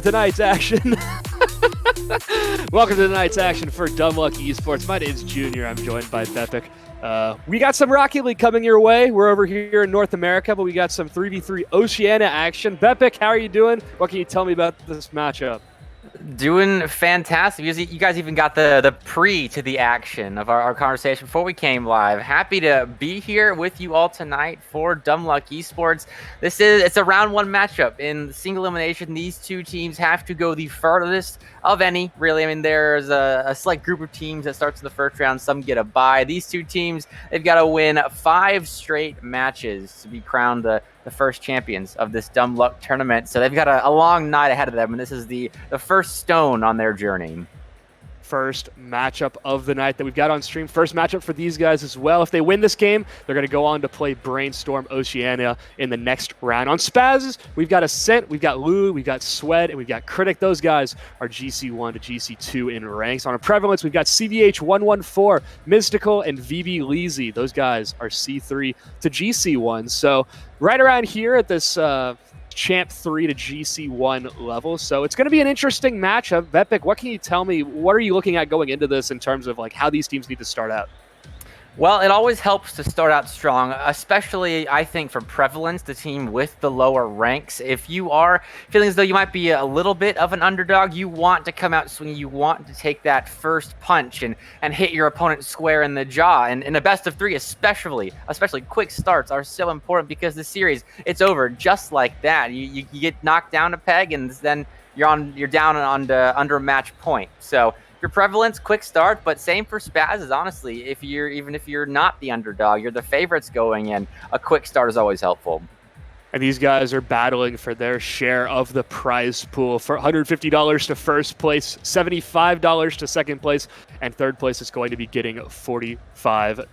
to tonight's action. Welcome to tonight's action for Dumb Luck Esports. My name's Junior. I'm joined by Bepic. We got some Rocket League coming your way. We're over here in North America, but we got some 3v3 Oceania action. Bepic, how are you doing? What can you tell me about this matchup? Doing fantastic. You guys even got the pre to the action of our conversation before we came live. Happy to be here with you all tonight for Dumb Luck Esports. It's a round one matchup. In single elimination, these two teams have to go the furthest of any, really. I mean, there's a select group of teams that starts in the first round. Some get a bye. These two teams, they've got to win 5 straight matches to be crowned the first champions of this Dumb Luck tournament. So they've got a long night ahead of them, and this is the first stone on their journey. First matchup of the night that we've got on stream. First matchup for these guys as well. If they win this game, they're going to go on to play Brainstorm Oceania in the next round. On Spazs, we've got Ascent, we've got Lou, we've got Sweat, and we've got Critic. Those guys are GC1 to GC2 in ranks. On a Prevalence, we've got CVH114, Mystical, and VB Leezy. Those guys are C3 to GC1. So right around here at this Champ 3 to GC1 level. So it's going to be an interesting matchup. Bepic, what can you tell me? What are you looking at going into this in terms of like how these teams need to start out? Well, it always helps to start out strong, especially, I think, for Prevalence, the team with the lower ranks. If you are feeling as though you might be a little bit of an underdog, you want to come out swinging, you want to take that first punch and hit your opponent square in the jaw. And in a best of 3, especially quick starts are so important because the series, it's over just like that. You get knocked down a peg, and then you're down under match point. So your Prevalence, quick start, but same for Spazs, honestly. Even if you're not the underdog, you're the favorites going in, a quick start is always helpful. And these guys are battling for their share of the prize pool. For $150 to first place, $75 to second place, and third place is going to be getting $45.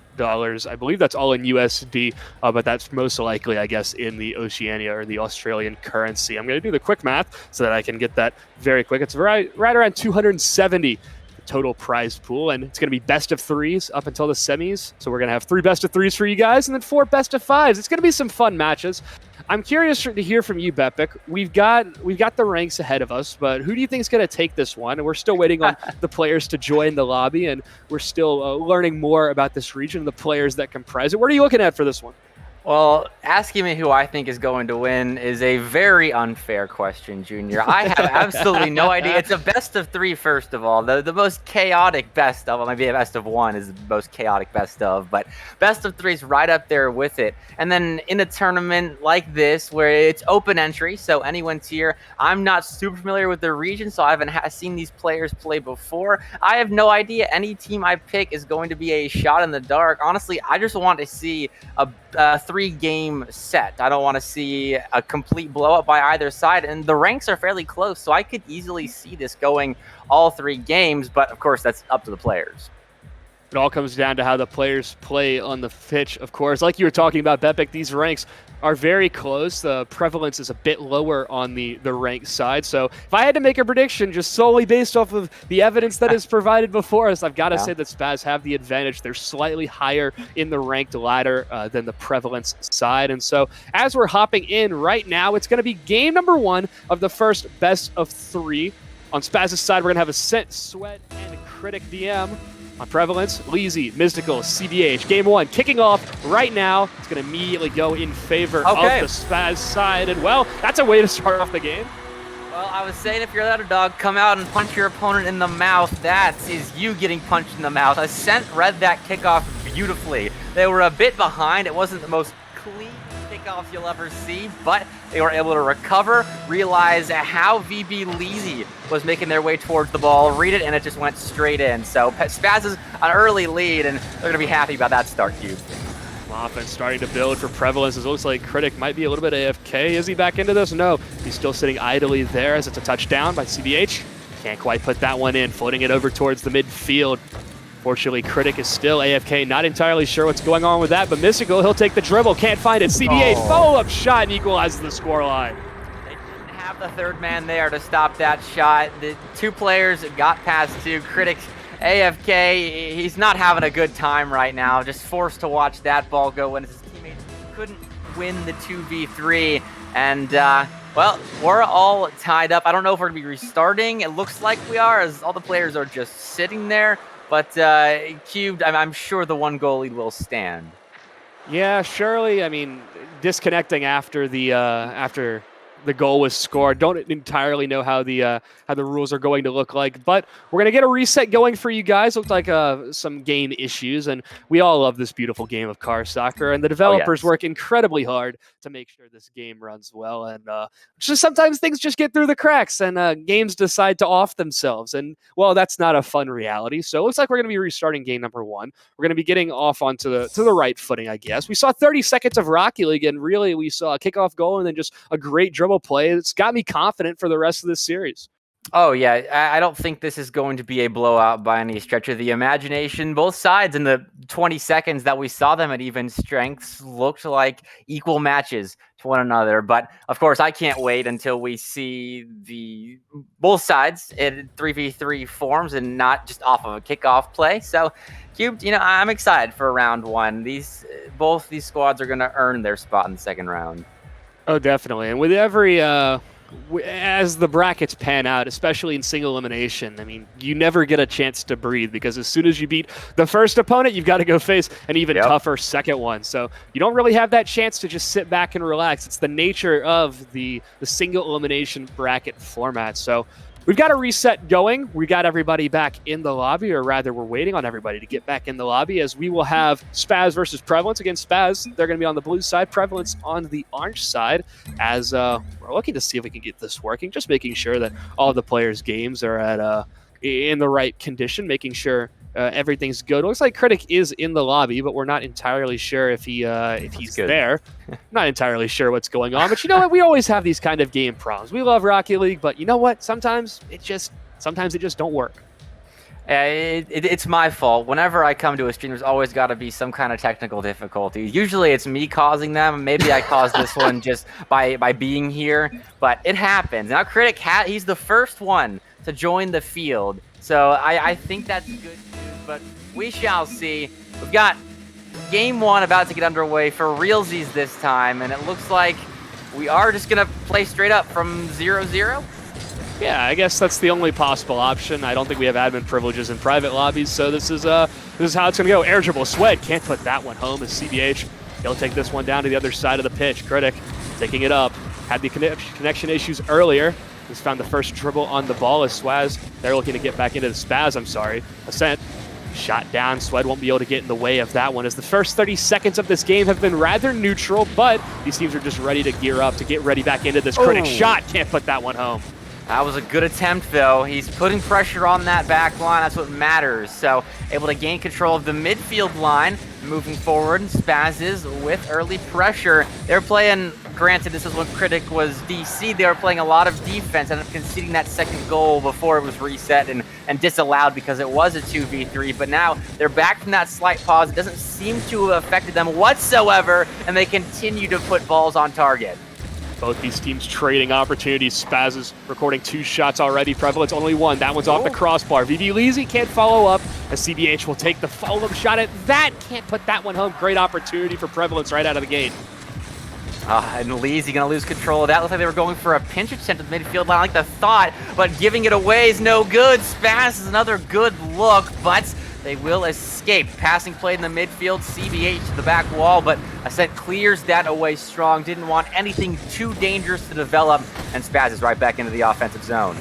I believe that's all in USD, but that's most likely, I guess, in the Oceania or the Australian currency. I'm going to do the quick math so that I can get that very quick. It's right around 270 total prize pool, and it's going to be best of 3s up until the semis. So we're going to have 3 best of 3s for you guys and then 4 best of 5s. It's going to be some fun matches. I'm curious to hear from you, Bepic. We've got the ranks ahead of us, but who do you think is going to take this one? And we're still waiting on the players to join the lobby, and we're still learning more about this region and the players that comprise it. What are you looking at for this one? Well, asking me who I think is going to win is a very unfair question, Junior. I have absolutely no idea. It's a best of 3, first of all. The most chaotic best of, well, maybe a best of 1 is the most chaotic best of, but best of 3 is right up there with it. And then in a tournament like this, where it's open entry, so anyone's here, I'm not super familiar with the region, so I haven't seen these players play before. I have no idea. Any team I pick is going to be a shot in the dark. Honestly, I just want to see a 3-game set. I don't want to see a complete blow up by either side, and the ranks are fairly close, so I could easily see this going all 3 games, but of course that's up to the players. It all comes down to how the players play on the pitch, of course. Like you were talking about, Bepic, these ranks are very close. The Prevalence is a bit lower on the rank side. So if I had to make a prediction just solely based off of the evidence that is provided before us, I've got to say that Spazs have the advantage. They're slightly higher in the ranked ladder than the Prevalence side. And so as we're hopping in right now, it's going to be game number 1 of the first best of 3. On Spazs' side, we're going to have Ascent, Sweat, and Critic DM. On Prevalence, Leezy, Mystical, CBH. Game 1 kicking off right now. It's going to immediately go in favor of the Spazs side. And, well, that's a way to start off the game. Well, I was saying if you're the underdog, come out and punch your opponent in the mouth. That is you getting punched in the mouth. Ascent read that kickoff beautifully. They were a bit behind. It wasn't the most clean kickoffs you'll ever see, but they were able to recover, realize how VB Leezy was making their way towards the ball, read it, and it just went straight in. So Spazz is an early lead, and they're going to be happy about that start, Cube. Offense starting to build for Prevalence. It looks like Critic might be a little bit AFK. Is he back into this? No, he's still sitting idly there as it's a touchdown by CBH. Can't quite put that one in, floating it over towards the midfield. Fortunately, Critic is still AFK. Not entirely sure what's going on with that, but Mystical, he'll take the dribble. Can't find it. CBH follow-up shot and equalizes the scoreline. They didn't have the third man there to stop that shot. The 2 players got past 2. Critic AFK, he's not having a good time right now. Just forced to watch that ball go when his teammates couldn't win the 2v3. And, Well, we're all tied up. I don't know if we're going to be restarting. It looks like we are, as all the players are just sitting there. But Cubed, I'm sure the one goal lead will stand. Yeah, surely. I mean, disconnecting after the goal was scored. Don't entirely know how the rules are going to look like, but we're gonna get a reset going for you guys. Looks like some game issues, and we all love this beautiful game of car soccer. And the developers work incredibly hard to make sure this game runs well. And just sometimes things just get through the cracks, and games decide to off themselves. And well, that's not a fun reality. So it looks like we're gonna be restarting game number 1. We're gonna be getting off onto the right footing, I guess. We saw 30 seconds of Rocky League, and really we saw a kickoff goal and then just a great dribble play. It's got me confident for the rest of this series. Oh, yeah. I don't think this is going to be a blowout by any stretch of the imagination. Both sides in the 20 seconds that we saw them at even strengths looked like equal matches to one another. But, of course, I can't wait until we see both sides in 3v3 forms and not just off of a kickoff play. So, Cubed, I'm excited for round 1. Both these squads are going to earn their spot in the second round. Oh, definitely. And with every as the brackets pan out, especially in single elimination, I mean, you never get a chance to breathe, because as soon as you beat the first opponent, you've got to go face an even tougher second one. So you don't really have that chance to just sit back and relax. It's the nature of the single elimination bracket format. So we've got a reset going. We got everybody back in the lobby, or rather we're waiting on everybody to get back in the lobby, as we will have Spazz versus Prevalence. Against Spazz, they're going to be on the blue side, Prevalence on the orange side, as we're looking to see if we can get this working, just making sure that all of the players' games are at in the right condition, making sure everything's good. It looks like Critic is in the lobby, but we're not entirely sure if he's there. Not entirely sure what's going on, but you know what? We always have these kind of game problems. We love Rocket League, but you know what? Sometimes it just don't work. It's my fault. Whenever I come to a stream, there's always got to be some kind of technical difficulty. Usually it's me causing them. Maybe I caused this one just by being here, but it happens. Now Critic, he's the first one to join the field, so I think that's good news, but we shall see. We've got game 1 about to get underway for realsies this time, and it looks like we are just going to play straight up from 0-0. Yeah, I guess that's the only possible option. I don't think we have admin privileges in private lobbies, so this is how it's going to go. Air dribble, Swed can't put that one home as CBH. He'll take this one down to the other side of the pitch. Critic taking it up. Had the connection issues earlier. He's found the first dribble on the ball as Swaz. They're looking to get back into the Spazz, Ascent. Shot down. Swed won't be able to get in the way of that one, as the first 30 seconds of this game have been rather neutral, but these teams are just ready to gear up to get ready back into this. Critic shot, can't put that one home. That was a good attempt, though. He's putting pressure on that back line. That's what matters. So, able to gain control of the midfield line. Moving forward, Spazz with early pressure. They're playing, granted, this is when Critic was DC. They were playing a lot of defense, ended up conceding that second goal before it was reset and disallowed because it was a 2v3. But now they're back from that slight pause. It doesn't seem to have affected them whatsoever, and they continue to put balls on target. Both these teams trading opportunities. Spazz is recording 2 shots already. Prevalence only 1. That one's off the crossbar. VV Leezy can't follow up, as CBH will take the follow-up shot at that. Can't put that one home. Great opportunity for Prevalence right out of the gate. And Leezy going to lose control of that. Looks like they were going for a pinch attempt at the midfield line, like the thought, but giving it away is no good. Spazz is another good look, but they will escape. Passing play in the midfield, CBH to the back wall, but Ascent clears that away strong. Didn't want anything too dangerous to develop, and Spazz is right back into the offensive zone.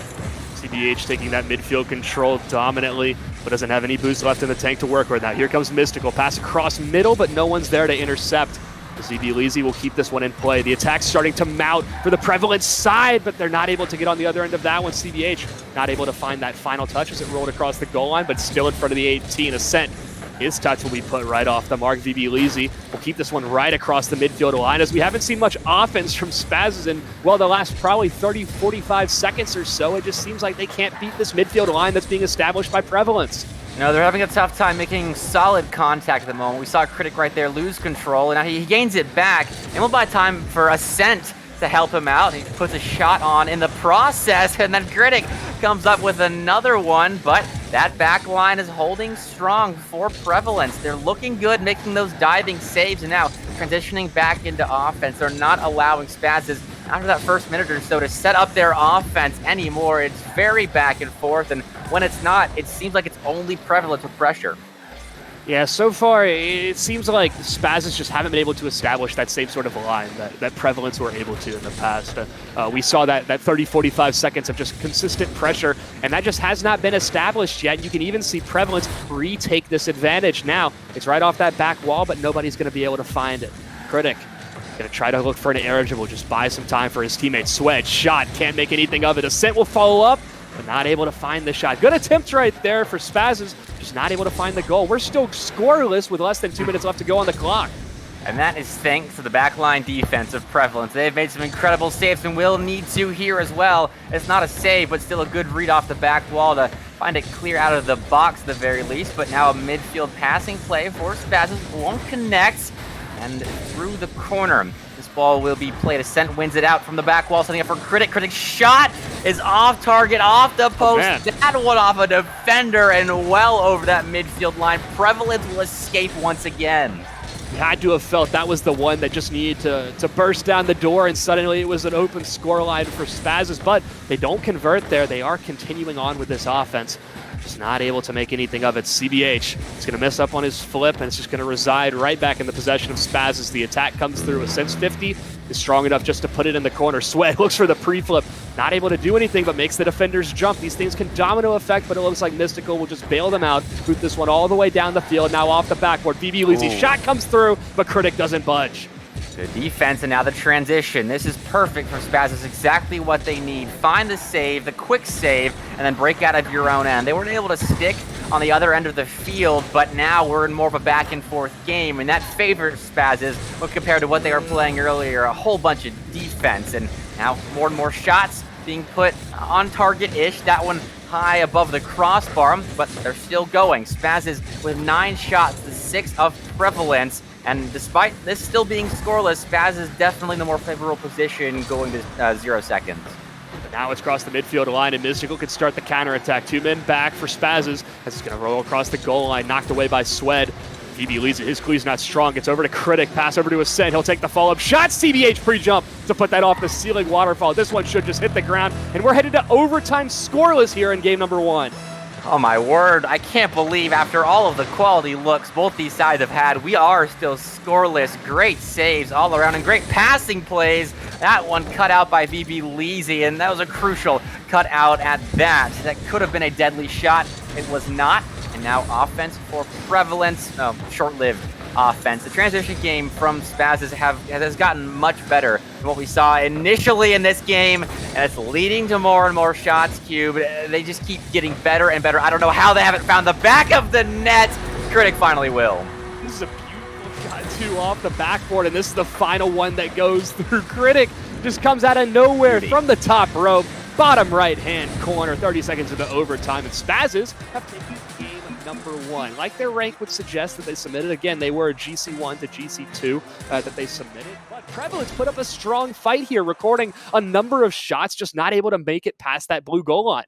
CBH taking that midfield control dominantly, but doesn't have any boost left in the tank to work with. Now here comes Mystical. Pass across middle, but no one's there to intercept. ZB Leezy will keep this one in play. The attack's starting to mount for the Prevalence side, but they're not able to get on the other end of that one. CBH not able to find that final touch as it rolled across the goal line, but still in front of the 18. Ascent, his touch will be put right off the mark. VB Leezy will keep this one right across the midfield line, as we haven't seen much offense from Spazz in, well, the last probably 30, 45 seconds or so. It just seems like they can't beat this midfield line that's being established by Prevalence. No, they're having a tough time making solid contact at the moment. We saw Critic right there lose control, and now he gains it back. And we'll buy time for Ascent to help him out. He puts a shot on in the process, and then Critic comes up with another one, but that back line is holding strong for Prevalence. They're looking good, making those diving saves, and now transitioning back into offense. They're not allowing Spazz's after that first minute or so to set up their offense anymore. It's very back and forth, and when it's not, it seems like it's only Prevalence with pressure. Yeah, so far it seems like Spazs just haven't been able to establish that same sort of line that Prevalence were able to in the past. We saw that 30, 45 seconds of just consistent pressure, and that just has not been established yet. You can even see Prevalence retake this advantage now. It's right off that back wall, but nobody's going to be able to find it. Critic going to try to look for an air will just buy some time for his teammate. Sweat, shot, can't make anything of it. Ascent will follow up, but not able to find the shot. Good attempt right there for Spazs, just not able to find the goal. We're still scoreless with less than 2 minutes left to go on the clock. And that is thanks to the backline defense of Prevalence. They've made some incredible saves and will need to here as well. It's not a save, but still a good read off the back wall to find it clear out of the box at the very least. But now a midfield passing play for Spazs won't connect, and through the corner. This ball will be played. Ascent wins it out from the back wall, setting up for Critic. Critic's shot is off target, off the post. That one off a defender and well over that midfield line. Prevalence will escape once again. You had to have felt that was the one that just needed to burst down the door, and suddenly it was an open scoreline for Spazs, but they don't convert there. They are continuing on with this offense. Just not able to make anything of it. CBH is going to mess up on his flip, and it's just going to reside right back in the possession of Spazs as the attack comes through. Ascent's 50 is strong enough just to put it in the corner. Sweat looks for the pre-flip, not able to do anything, but makes the defenders jump. These things can domino effect, but it looks like Mystical will just bail them out, boot this one all the way down the field, now off the backboard. BB Luizy shot comes through, but Critic doesn't budge. The defense and now the transition. This is perfect for Spazs. It's exactly what they need. Find the save, the quick save, and then break out of your own end. They weren't able to stick on the other end of the field, but now we're in more of a back and forth game, and that favors Spazs when compared to what they were playing earlier. A whole bunch of defense, and now more and more shots being put on target-ish. That one high above the crossbar, but they're still going. Spazs with 9 shots, the 6 of Prevalence. And despite this still being scoreless, Spazs is definitely in the more favorable position going to 0 seconds. But now it's across the midfield line, and Mystical could start the counterattack. 2 men back for Spazs as it's going to roll across the goal line, knocked away by Swed. DB leads it. His cleave's not strong. Gets over to Critic. Pass over to Ascent. He'll take the follow-up shot. CBH pre-jump to put that off the ceiling waterfall. This one should just hit the ground. And we're headed to overtime scoreless here in game number 1. Oh my word, I can't believe after all of the quality looks both these sides have had, we are still scoreless. Great saves all around and great passing plays. That one cut out by VB Leezy, and that was a crucial cut out at that. That could have been a deadly shot. It was not. And now offense for Prevalence. Short-lived offense. The transition game from Spazs has gotten much better than what we saw initially in this game, and it's leading to more and more shots, Cube. They just keep getting better and better. I don't know how they haven't found the back of the net. Critic finally will. This is a beautiful shot, too, off the backboard, and this is the final one that goes through. Critic just comes out of nowhere from the top rope, bottom right-hand corner, 30 seconds into overtime, and Spazs have taken game number 1. Like their rank would suggest that they submitted. Again, they were a GC1 to GC2 that they submitted. But Prevalence put up a strong fight here, recording a number of shots, just not able to make it past that blue goal line.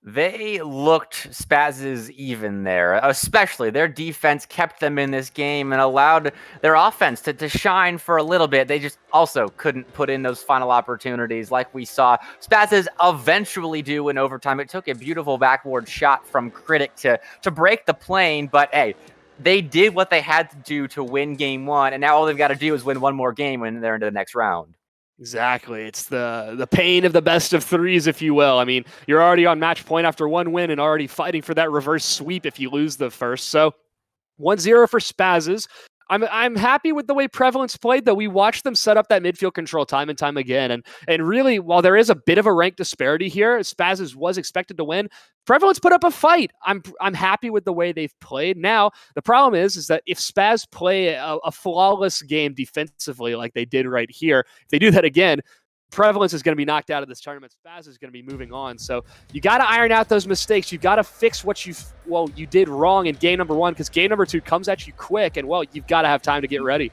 They looked Spazs even there, especially their defense kept them in this game and allowed their offense to shine for a little bit. They just also couldn't put in those final opportunities like we saw Spazs eventually do in overtime. It took a beautiful backboard shot from Critic to break the plane, but hey, they did what they had to do to win game 1, and now all they've got to do is win one more game when they're into the next round. Exactly. It's the pain of the best of 3s, if you will. I mean, you're already on match point after 1 win and already fighting for that reverse sweep if you lose the first. So 1-0 for Spazs. I'm happy with the way Prevalence played, though. We watched them set up that midfield control time and time again. And really, while there is a bit of a rank disparity here, Spazs was expected to win. Prevalence put up a fight. I'm happy with the way they've played. Now, the problem is that if Spazs play a flawless game defensively like they did right here, if they do that again, Prevalence is going to be knocked out of this tournament. Spazs is going to be moving on. So you got to iron out those mistakes. You got to fix what you did wrong in game number 1, because game number 2 comes at you quick, and you've got to have time to get ready.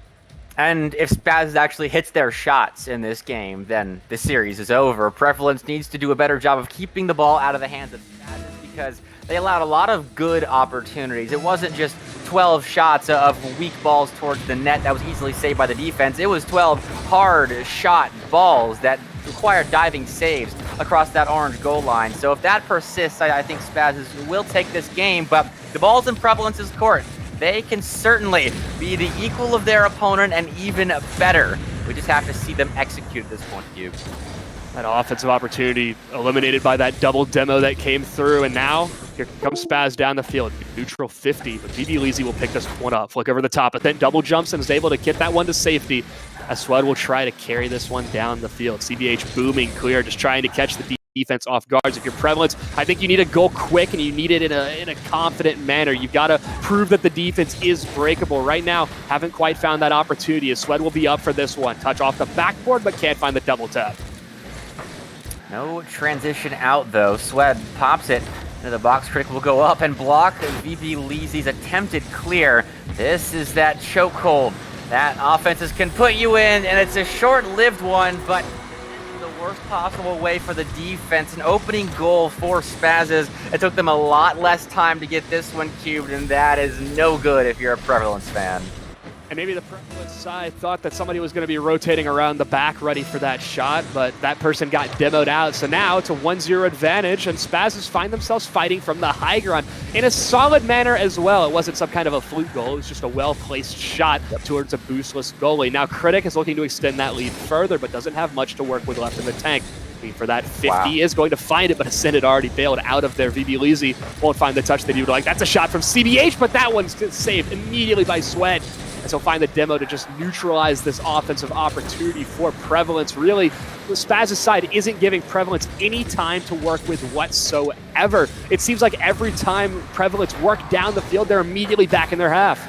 And if Spazs actually hits their shots in this game, then the series is over. Prevalence needs to do a better job of keeping the ball out of the hands of Spazs, because they allowed a lot of good opportunities. It wasn't just 12 shots of weak balls towards the net that was easily saved by the defense. It was 12 hard shot balls that required diving saves across that orange goal line. So if that persists, I think Spazs will take this game, but the ball's in Prevalence's court. They can certainly be the equal of their opponent and even better. We just have to see them execute at this point, Cube. That offensive opportunity eliminated by that double demo that came through, and now here comes Spazz down the field. Neutral 50, but BB will pick this one up. Flick over the top, but then double jumps and is able to get that one to safety. As Swed will try to carry this one down the field. CBH booming clear, just trying to catch the defense off guards. If you're Prevalence, I think you need a goal quick, and you need it in a confident manner. You've got to prove that the defense is breakable. Right now, haven't quite found that opportunity, as Swed will be up for this one. Touch off the backboard, but can't find the double tap. No transition out, though. Swed pops it into the box. Critic will go up and block VB Leezy's attempted clear. This is that chokehold that offenses can put you in, and it's a short-lived one, but the worst possible way for the defense. An opening goal for Spazz. It took them a lot less time to get this one cubed, and that is no good if you're a Prevalence fan. And maybe the Prevalence side thought that somebody was going to be rotating around the back ready for that shot, but that person got demoed out. So now it's a 1-0 advantage, and Spazz find themselves fighting from the high ground in a solid manner as well. It wasn't some kind of a fluke goal. It was just a well-placed shot towards a boostless goalie. Now Critic is looking to extend that lead further, but doesn't have much to work with left in the tank. For that 50 is going to find it, but Ascent had already bailed out of there. VB Leezy won't find the touch that he would like. That's a shot from CBH, but that one's saved immediately by Swed. And so find the demo to just neutralize this offensive opportunity for Prevalence. Really, the Spaz's side isn't giving Prevalence any time to work with whatsoever. It seems like every time Prevalence work down the field, they're immediately back in their half.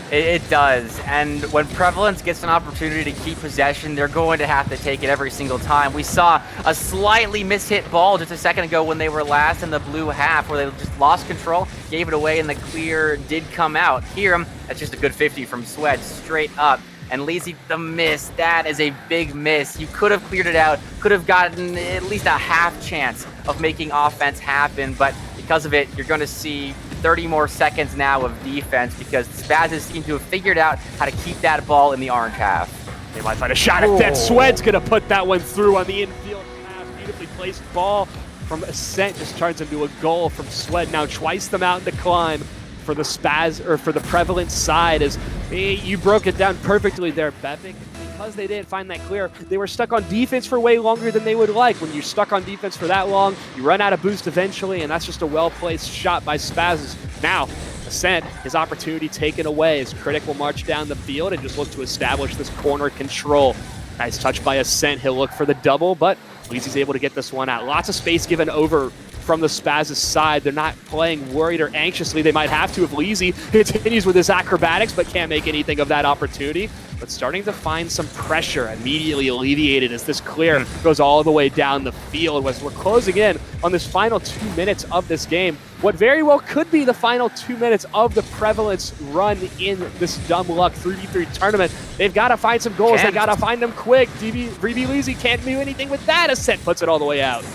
It does, and when Prevalence gets an opportunity to keep possession, they're going to have to take it every single time. We saw a slightly mishit ball just a second ago when they were last in the blue half, where they just lost control, gave it away, and the clear did come out. Here, that's just a good 50 from Swed, straight up. And Leezy, the miss, that is a big miss. You could have cleared it out, could have gotten at least a half chance of making offense happen, but because of it, you're going to see 30 more seconds now of defense because the Spazz seem to have figured out how to keep that ball in the orange half. They might find a shot at that. Swed's going to put that one through on the infield pass. Beautifully placed ball from Ascent just turns into a goal from Swed. Now twice the mountain to climb for the Spazz, or for the Prevalence side, as you broke it down perfectly there, Bepic. Because they didn't find that clear, they were stuck on defense for way longer than they would like. When you're stuck on defense for that long, you run out of boost eventually, and that's just a well-placed shot by Spazz. Now, Ascent, his opportunity taken away as Critic will march down the field and just look to establish this corner control. Nice touch by Ascent. He'll look for the double, but Leezy's able to get this one out. Lots of space given over from the Spazz side. They're not playing worried or anxiously. They might have to if Leezy continues with his acrobatics, but can't make anything of that opportunity. But starting to find some pressure, immediately alleviated as this clear goes all the way down the field. As we're closing in on this final 2 minutes of this game, what very well could be the final 2 minutes of the Prevalence run in this dumb luck 3v3 tournament. They've got to find some goals. They got to find them quick. VB Leezy can't do anything with that. Ascent puts it all the way out.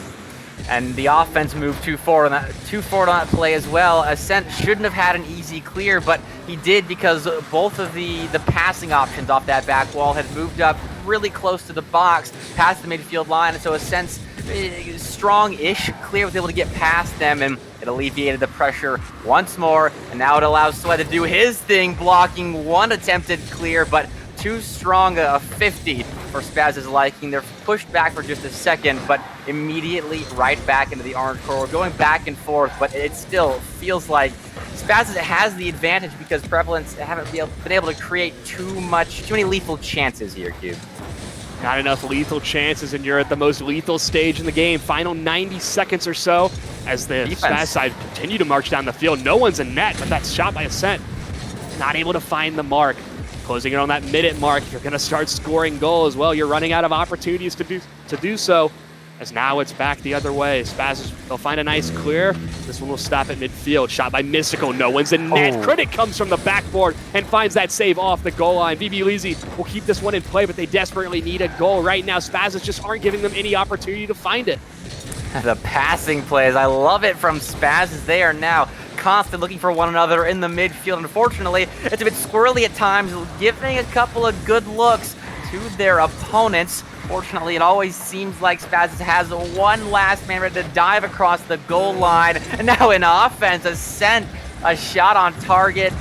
And the offense moved too forward on that play as well. Ascent shouldn't have had an easy clear, but he did because both of the passing options off that back wall had moved up really close to the box, past the midfield line, and so Ascent's strong-ish clear was able to get past them, and it alleviated the pressure once more, and now it allows Swed to do his thing, blocking one attempted clear, but too strong a 50 for Spazz's liking. They're pushed back for just a second, but immediately right back into the orange core. We're going back and forth, but it still feels like Spazz has the advantage because Prevalence haven't been able to create too many lethal chances here, Cube. Not enough lethal chances, and you're at the most lethal stage in the game. Final 90 seconds or so as the Spazz side continue to march down the field. No one's in net, but that shot by Ascent, not able to find the mark. Closing it on that minute mark, you're going to start scoring goals. Well, you're running out of opportunities to do so, as now it's back the other way. Spazz, they'll find a nice clear. This one will stop at midfield. Shot by Mystical. No one's in net. Critic comes from the backboard and finds that save off the goal line. VB Leezy will keep this one in play, but they desperately need a goal right now. Spazz just aren't giving them any opportunity to find it. The passing plays, I love it from Spazz as they are now constantly looking for one another in the midfield. Unfortunately, it's a bit squirrely at times, giving a couple of good looks to their opponents. Fortunately, it always seems like Spazz has one last man ready to dive across the goal line. And now in offense, a shot on target,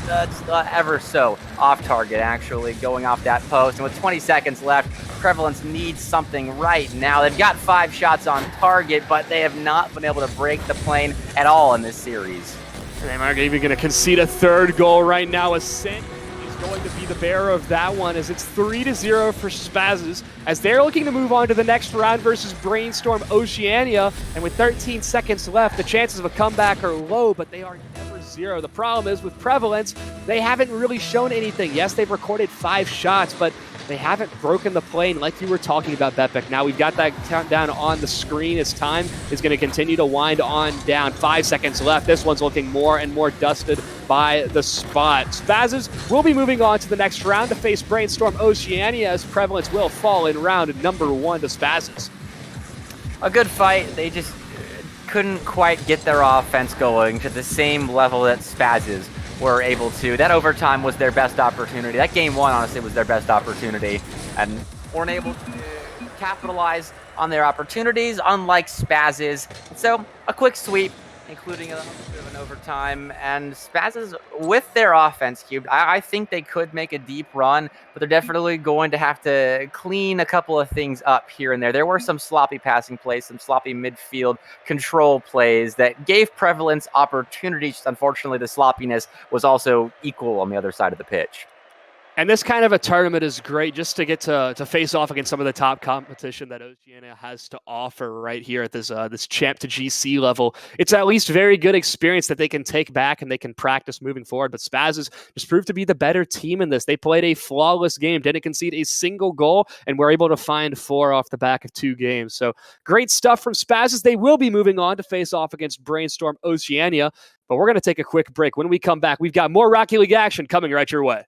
ever so off target, actually, going off that post. And with 20 seconds left, Prevalence needs something right now. They've got 5 shots on target, but they have not been able to break the plane at all in this series. They are even going to concede a third goal right now. Ascent is going to be the bearer of that one, as it's 3-0 for Spazz, as they're looking to move on to the next round versus Brainstorm Oceania. And with 13 seconds left, the chances of a comeback are low, but they are never zero. The problem is with Prevalence, they haven't really shown anything. Yes, they've recorded 5 shots, but they haven't broken the plane like you were talking about, Betbeck. Now we've got that countdown on the screen as time is going to continue to wind on down. 5 seconds left. This one's looking more and more dusted by the spot. Spazz will be moving on to the next round to face Brainstorm Oceania, as Prevalence will fall in round number 1 to Spazz. A good fight. They just couldn't quite get their offense going to the same level that Spazz were able to. That overtime was their best opportunity. That game 1, honestly, was their best opportunity, and weren't able to capitalize on their opportunities, unlike Spazz. So a quick sweep, including a bit of an overtime, and Spazz with their offense cubed. I think they could make a deep run, but they're definitely going to have to clean a couple of things up here and there. There were some sloppy passing plays, some sloppy midfield control plays that gave Prevalence opportunities. Unfortunately, the sloppiness was also equal on the other side of the pitch. And this kind of a tournament is great just to get to face off against some of the top competition that Oceania has to offer right here at this champ to GC level. It's at least very good experience that they can take back and they can practice moving forward. But Spazz just proved to be the better team in this. They played a flawless game, didn't concede a single goal, and were able to find 4 off the back of 2 games. So great stuff from Spazz. They will be moving on to face off against Brainstorm Oceania. But we're going to take a quick break. When we come back, we've got more Rocky League action coming right your way.